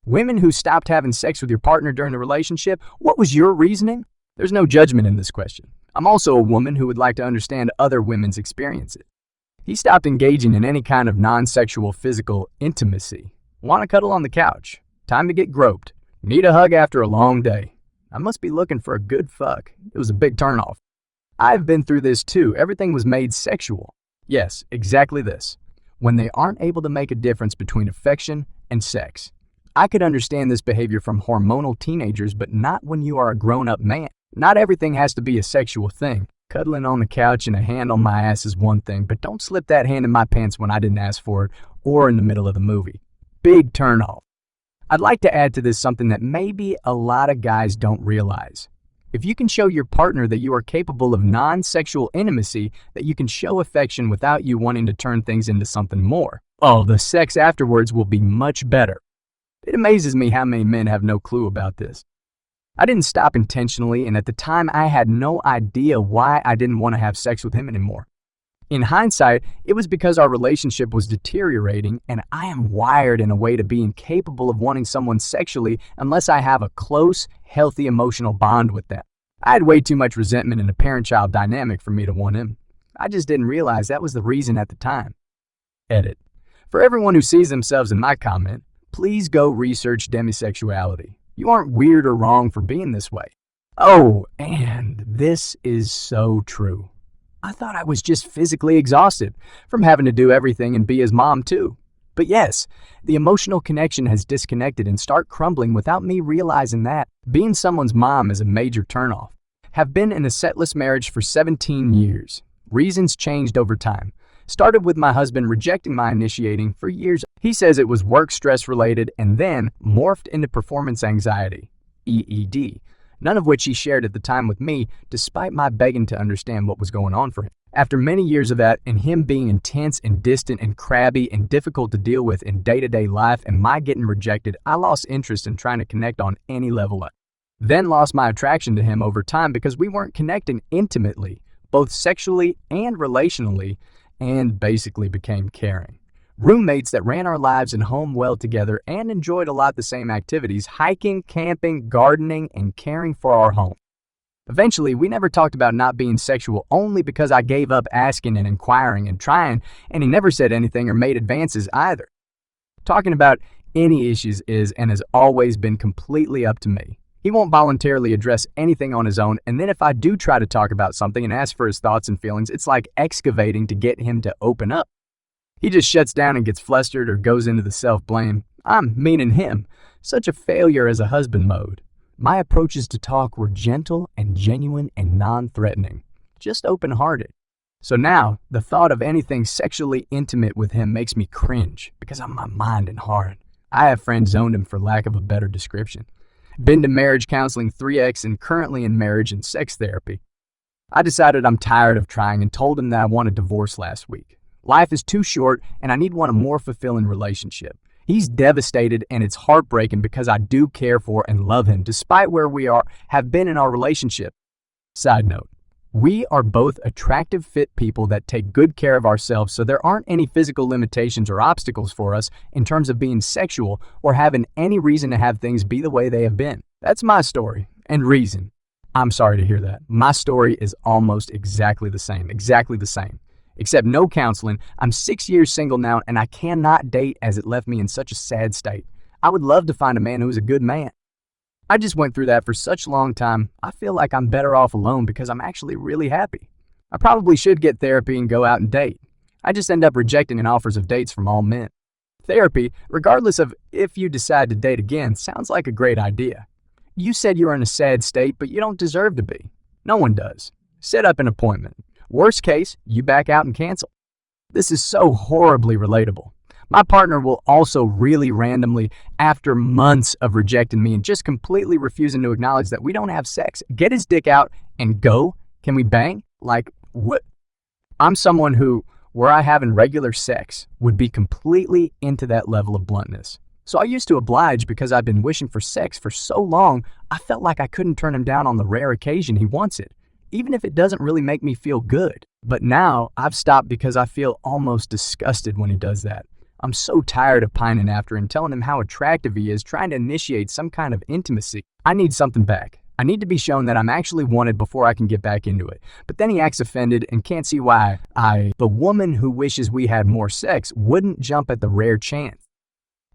Women who stopped having sex with your partner during the relationship, what was your reasoning? There's no judgment in this question. I'm also a woman who would like to understand other women's experiences. He stopped engaging in any kind of non-sexual physical intimacy. Want to cuddle on the couch. Time to get groped. Need a hug after a long day. I must be looking for a good fuck. It was a big turnoff. I've been through this too. Everything was made sexual. Yes, exactly this. When they aren't able to make a difference between affection and sex. I could understand this behavior from hormonal teenagers, but not when you are a grown-up man. Not everything has to be a sexual thing. Cuddling on the couch and a hand on my ass is one thing, but don't slip that hand in my pants when I didn't ask for it or in the middle of the movie. Big turnoff. I'd like to add to this something that maybe a lot of guys don't realize. If you can show your partner that you are capable of non-sexual intimacy, that you can show affection without you wanting to turn things into something more, oh, the sex afterwards will be much better. It amazes me how many men have no clue about this. I didn't stop intentionally, and at the time I had no idea why I didn't want to have sex with him anymore. In hindsight, it was because our relationship was deteriorating, and I am wired in a way to be incapable of wanting someone sexually unless I have a close, healthy emotional bond with them. I had way too much resentment in a parent-child dynamic for me to want him. I just didn't realize that was the reason at the time. Edit. For everyone who sees themselves in my comment, please go research demisexuality. You aren't weird or wrong for being this way. Oh, and this is so true. I thought I was just physically exhausted from having to do everything and be his mom too. But yes, the emotional connection has disconnected and start crumbling without me realizing that. Being someone's mom is a major turnoff. Have been in a setless marriage for 17 years. Reasons changed over time. Started with my husband rejecting my initiating for years. He says it was work stress related and then morphed into performance anxiety, EED, none of which he shared at the time with me despite my begging to understand what was going on for him. After many years of that and him being intense and distant and crabby and difficult to deal with in day-to-day life and my getting rejected, I lost interest in trying to connect on any level. Then lost my attraction to him over time because we weren't connecting intimately, both sexually and relationally, and basically became caring. Roommates that ran our lives and home well together and enjoyed a lot the same activities, hiking, camping, gardening, and caring for our home. Eventually, we never talked about not being sexual only because I gave up asking and inquiring and trying, and he never said anything or made advances either. Talking about any issues is and has always been completely up to me. He won't voluntarily address anything on his own, and then if I do try to talk about something and ask for his thoughts and feelings, it's like excavating to get him to open up. He just shuts down and gets flustered or goes into the self-blame. I'm meaning him. Such a failure as a husband mode. My approaches to talk were gentle and genuine and non-threatening. Just open-hearted. So now, the thought of anything sexually intimate with him makes me cringe because of my mind and heart. I have friend-zoned him for lack of a better description. Been to marriage counseling 3x and currently in marriage and sex therapy. I decided I'm tired of trying and told him that I want a divorce last week. Life is too short and I need one a more fulfilling relationship. He's devastated and it's heartbreaking because I do care for and love him despite where we have been in our relationship. Side note, we are both attractive, fit people that take good care of ourselves, so there aren't any physical limitations or obstacles for us in terms of being sexual or having any reason to have things be the way they have been. That's my story and reason. I'm sorry to hear that. My story is almost exactly the same. Except no counseling. I'm 6 years single now and I cannot date as it left me in such a sad state. I would love to find a man who's a good man. I just went through that for such a long time, I feel like I'm better off alone because I'm actually really happy. I probably should get therapy and go out and date. I just end up rejecting offers of dates from all men. Therapy, regardless of if you decide to date again, sounds like a great idea. You said you were in a sad state, but you don't deserve to be. No one does. Set up an appointment. Worst case, you back out and cancel. This is so horribly relatable. My partner will also really randomly, after months of rejecting me and just completely refusing to acknowledge that we don't have sex, get his dick out and go, can we bang? Like, what? I'm someone who, were I having regular sex, would be completely into that level of bluntness. So I used to oblige because I've been wishing for sex for so long, I felt like I couldn't turn him down on the rare occasion he wants it, even if it doesn't really make me feel good. But now I've stopped because I feel almost disgusted when he does that. I'm so tired of pining after and telling him how attractive he is, trying to initiate some kind of intimacy. I need something back. I need to be shown that I'm actually wanted before I can get back into it. But then he acts offended and can't see why the woman who wishes we had more sex, wouldn't jump at the rare chance.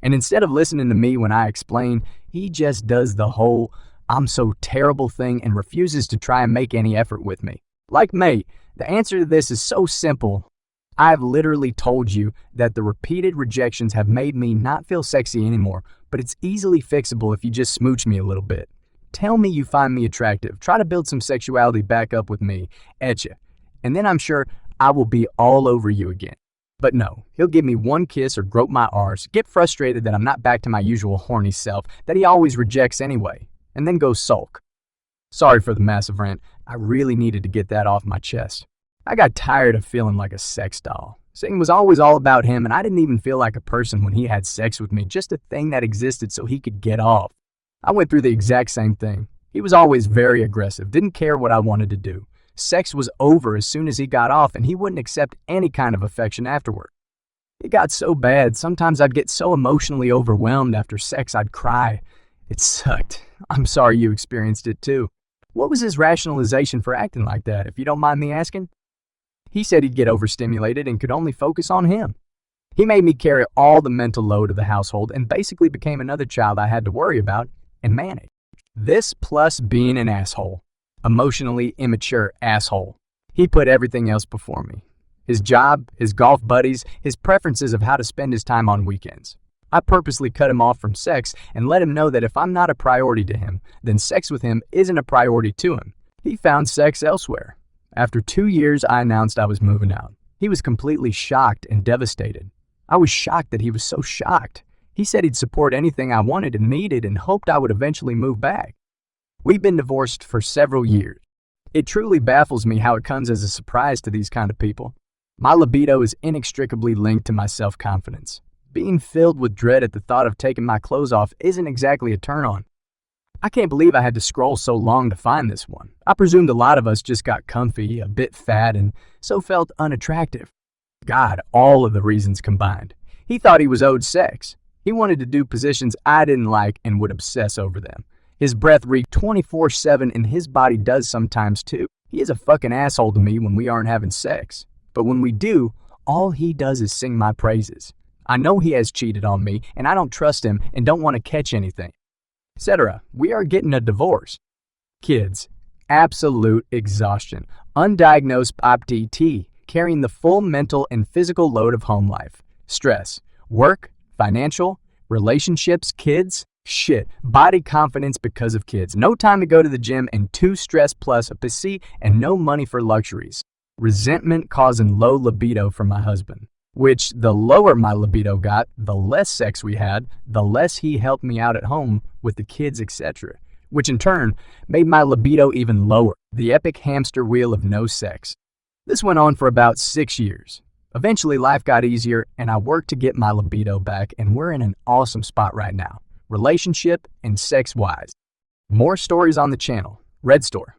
And instead of listening to me when I explain, he just does the whole "I'm so terrible" thing and refuses to try and make any effort with me. Like, mate, the answer to this is so simple. I've literally told you that the repeated rejections have made me not feel sexy anymore, but it's easily fixable if you just smooch me a little bit. Tell me you find me attractive, try to build some sexuality back up with me, etcha, and then I'm sure I will be all over you again. But no, he'll give me one kiss or grope my arse, get frustrated that I'm not back to my usual horny self that he always rejects anyway, and then go sulk. Sorry for the massive rant, I really needed to get that off my chest. I got tired of feeling like a sex doll. Sex was always all about him, and I didn't even feel like a person when he had sex with me, just a thing that existed so he could get off. I went through the exact same thing. He was always very aggressive, didn't care what I wanted to do. Sex was over as soon as he got off, and he wouldn't accept any kind of affection afterward. It got so bad, sometimes I'd get so emotionally overwhelmed after sex I'd cry. It sucked. I'm sorry you experienced it too. What was his rationalization for acting like that, if you don't mind me asking? He said he'd get overstimulated and could only focus on him. He made me carry all the mental load of the household and basically became another child I had to worry about and manage. This plus being an asshole. Emotionally immature asshole. He put everything else before me. His job, his golf buddies, his preferences of how to spend his time on weekends. I purposely cut him off from sex and let him know that if I'm not a priority to him, then sex with him isn't a priority to him. He found sex elsewhere. After 2 years, I announced I was moving out. He was completely shocked and devastated. I was shocked that he was so shocked. He said he'd support anything I wanted and needed and hoped I would eventually move back. We've been divorced for several years. It truly baffles me how it comes as a surprise to these kind of people. My libido is inextricably linked to my self-confidence. Being filled with dread at the thought of taking my clothes off isn't exactly a turn-on. I can't believe I had to scroll so long to find this one. I presumed a lot of us just got comfy, a bit fat, and so felt unattractive. God, all of the reasons combined. He thought he was owed sex. He wanted to do positions I didn't like and would obsess over them. His breath reeked 24/7 and his body does sometimes too. He is a fucking asshole to me when we aren't having sex. But when we do, all he does is sing my praises. I know he has cheated on me and I don't trust him and don't want to catch anything, etc. We are getting a divorce. Kids, absolute exhaustion. Undiagnosed POPDT, carrying the full mental and physical load of home life. Stress, work, financial, relationships, kids, shit, body confidence because of kids, no time to go to the gym and 2 stress plus a PC and no money for luxuries. Resentment causing low libido from my husband, which the lower my libido got, the less sex we had, the less he helped me out at home with the kids, etc., which in turn made my libido even lower, the epic hamster wheel of no sex. This went on for about 6 years. Eventually life got easier and I worked to get my libido back, and we're in an awesome spot right now, relationship and sex-wise. More stories on the channel. RedStore.